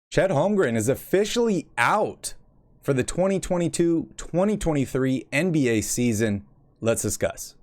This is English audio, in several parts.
Chet Holmgren is officially out for the 2022-2023 NBA season. Let's discuss.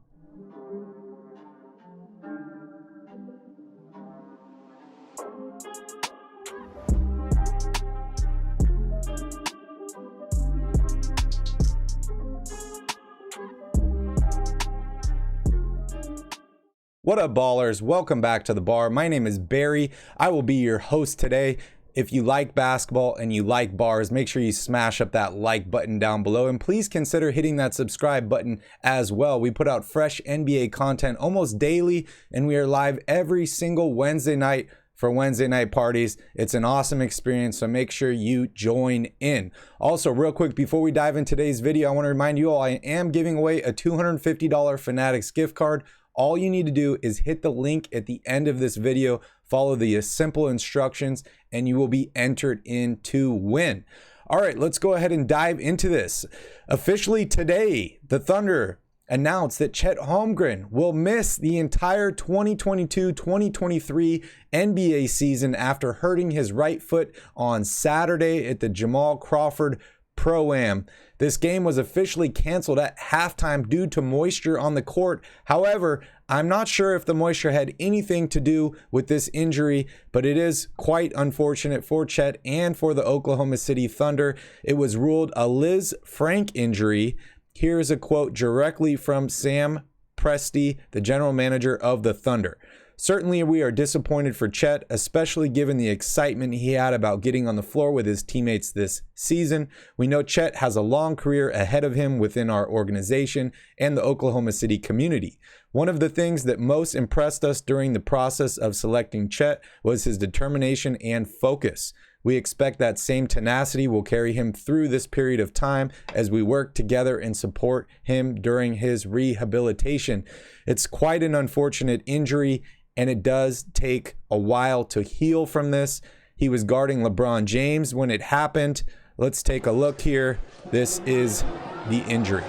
What up, ballers? Welcome back to the bar. My name is Barry. I will be your host today. If you like basketball and you like bars, make sure you smash up that like button down below, and please consider hitting that subscribe button as well. We put out fresh NBA content almost daily, and we are live every single Wednesday night for Wednesday night parties. It's an awesome experience, so make sure you join in. Also, real quick, before we dive into today's video, I want to remind you all I am giving away a $250 Fanatics gift card. All you need to do is hit the link at the end of this video, follow the simple instructions, and you will be entered in to win. All right, let's go ahead and dive into this. Officially today, the Thunder announced that Chet Holmgren will miss the entire 2022-2023 NBA season after hurting his right foot on Saturday at the Jamal Crawford Pro-Am. This game was officially canceled at halftime due to moisture on the court. However, I'm not sure if the moisture had anything to do with this injury, but it is quite unfortunate for Chet and for the Oklahoma City Thunder. It was ruled a Lisfranc injury. Here's a quote directly from Sam Presti, the general manager of the Thunder. Certainly, we are disappointed for Chet, especially given the excitement he had about getting on the floor with his teammates this season. We know Chet has a long career ahead of him within our organization and the Oklahoma City community. One of the things that most impressed us during the process of selecting Chet was his determination and focus. We expect that same tenacity will carry him through this period of time as we work together and support him during his rehabilitation. It's quite an unfortunate injury, and it does take a while to heal from this. He was guarding LeBron James when it happened. Let's take a look here. This is the injury.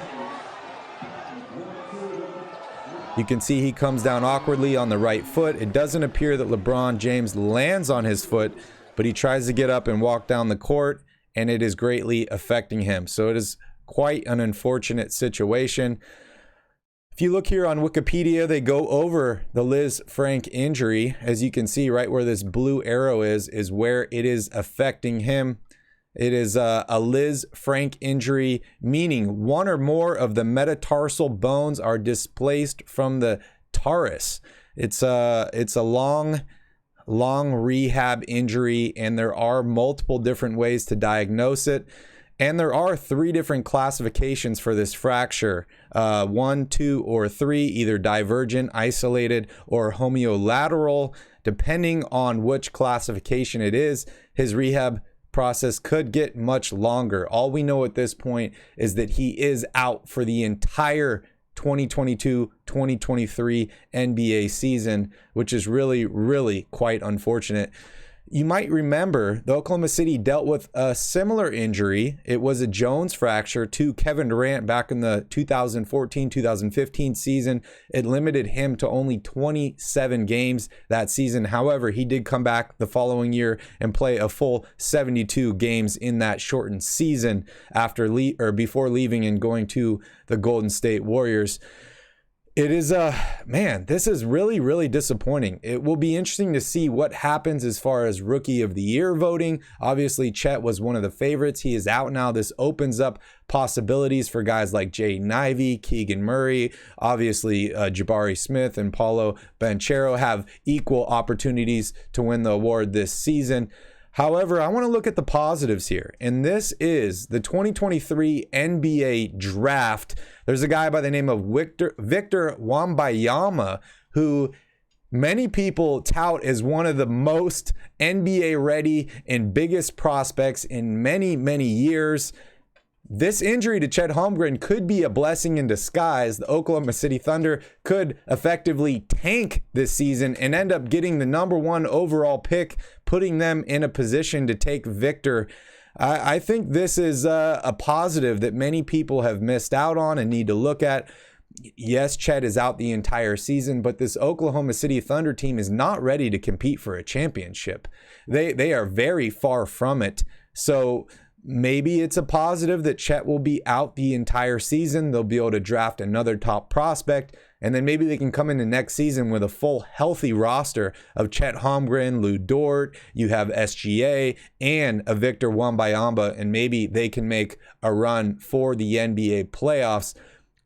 You can see he comes down awkwardly on the right foot. It doesn't appear that LeBron James lands on his foot, but he tries to get up and walk down the court, and it is greatly affecting him. So it is quite an unfortunate situation. If you look here on Wikipedia, they go over the Lisfranc injury. As you can see, right where this blue arrow is where it is affecting him. It is a Lisfranc injury, meaning one or more of the metatarsal bones are displaced from the tarsus. It's a long rehab injury, and there are multiple different ways to diagnose it. And there are 3 different classifications for this fracture, 1, 2, or 3, either divergent, isolated, or homeolateral. Depending on which classification it is, his rehab process could get much longer. All we know at this point is that he is out for the entire 2022-2023 NBA season, which is really quite unfortunate. You might remember the Oklahoma City dealt with a similar injury. It was a Jones fracture to Kevin Durant back in the 2014-2015 season. It limited him to only 27 games that season. However, he did come back the following year and play a full 72 games in that shortened season before leaving and going to the Golden State Warriors. It is, this is really disappointing. It will be interesting to see what happens as far as Rookie of the Year voting. Obviously, Chet was one of the favorites. He is out now. This opens up possibilities for guys like Jaden Ivey, Keegan Murray. Obviously, Jabari Smith and Paolo Banchero have equal opportunities to win the award this season. However, I want to look at the positives here, and this is the 2023 NBA draft. There's a guy by the name of Victor Wembanyama, who many people tout as one of the most NBA ready and biggest prospects in many years. This injury to Chet Holmgren could be a blessing in disguise. The Oklahoma City Thunder could effectively tank this season and end up getting the #1 overall pick, putting them in a position to take Victor. I think this is a positive that many people have missed out on and need to look at. Yes, Chet is out the entire season, but this Oklahoma City Thunder team is not ready to compete for a championship. They are very far from it. So maybe it's a positive that Chet will be out the entire season. They'll be able to draft another top prospect, and then maybe they can come into next season with a full healthy roster of Chet Holmgren, Lou Dort, you have SGA, and a Victor Wembanyama, and maybe they can make a run for the NBA playoffs.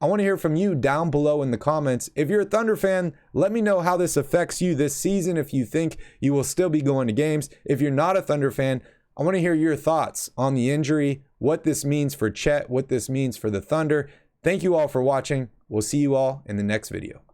I want to hear from you down below in the comments. If you're a Thunder fan, let me know how this affects you this season, if you think you will still be going to games. If you're not a Thunder fan, I want to hear your thoughts on the injury, what this means for Chet, what this means for the Thunder. Thank you all for watching. We'll see you all in the next video.